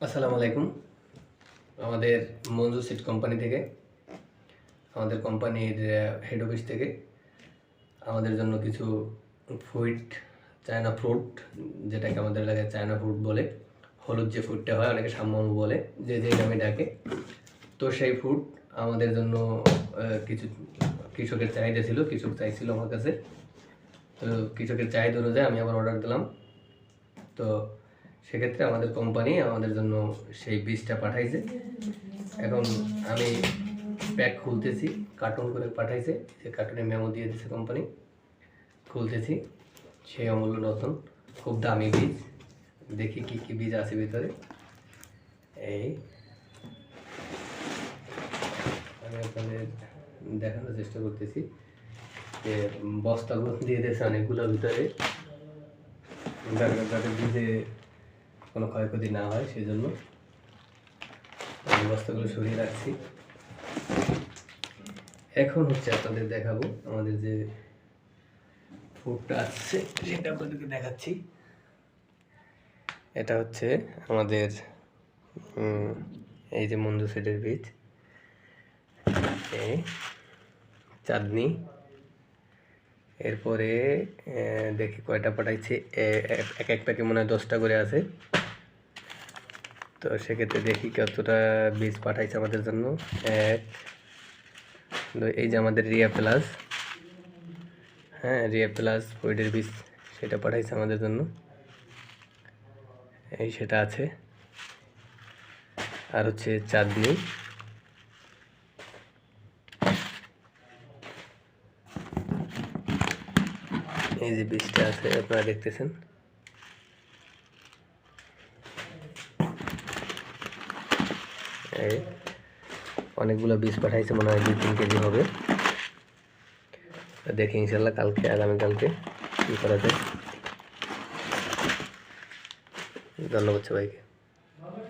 আসসালামু আলাইকুম। আমাদের মঞ্জু সিড কোম্পানি থেকে, আমাদের কোম্পানির হেড অফিস থেকে আমাদের জন্য কিছু ফ্রুট, চায়না ফ্রুট, যেটাকে আমাদের এলাকায় চায়না ফ্রুট বলে, হলুদ যে ফ্রুটটা হয়, অনেকে সাম্যম বলে, যে নামে ডাকে। তো সেই ফ্রুট আমাদের জন্য কিছু কৃষকের চাহিদা ছিল, কৃষক চাইছিল আমার কাছে। তো কৃষকের চাহিদা অনুযায়ী আমি আবার অর্ডার দিলাম। তো সেক্ষেত্রে আমাদের কোম্পানি আমাদের জন্য সেই বীজটা পাঠাইছে। এখন আমি প্যাক খুলতেছি, কার্টুন করে পাঠাইছে, যে কার্টুনে মেমো দিয়ে দিয়েছে কোম্পানি। খুলতেছি, সেই অমূল্য নতুন খুব দামি বীজ। দেখি কি কি বীজ আছে ভিতরে। এই আমি আপনাদের দেখানোর চেষ্টা করতেছি যে বস্তাগুলো দিয়ে দিয়েছে অনেকগুলো ভিতরে, যাতে বীজে কোনো ক্ষয়ক্ষতি না হয় সেই জন্য আমি বস্তাগুলো সরিয়ে রাখছি। এখন হচ্ছে আপনাদের দেখাবো আমাদের যে ফুডটা আসছে, সেটা আপনাদেরকে দেখাচ্ছি। এটা হচ্ছে আমাদের এই যে মঞ্জু সিডের বীজ, এই চাঁদনি। এরপরে দেখি কয়টা পাঠাইছে, এক এক প্যাকে মনে হয় 10টা করে আছে। তো সেক্ষেত্রে দেখি কতটা বীজ পাঠাইছে আমাদের জন্য। এই যে আমাদের রিয়া প্লাস, হ্যাঁ রিয়া প্লাস ফ্রুটের বীজ, সেটা পাঠাইছে আমাদের জন্য। এই সেটা আছে। আর হচ্ছে চাঁদনি, এই যে বীজটা আছে আপনারা দেখতেছেন। এই অনেকগুলো বীজ পাঠাইছে, মনে হয় 2-3 কেজি হবে। দেখি ইনশাল্লাহ কালকে, আগামীকালকে কী করা যায়। ধন্যবাদ সবাইকে।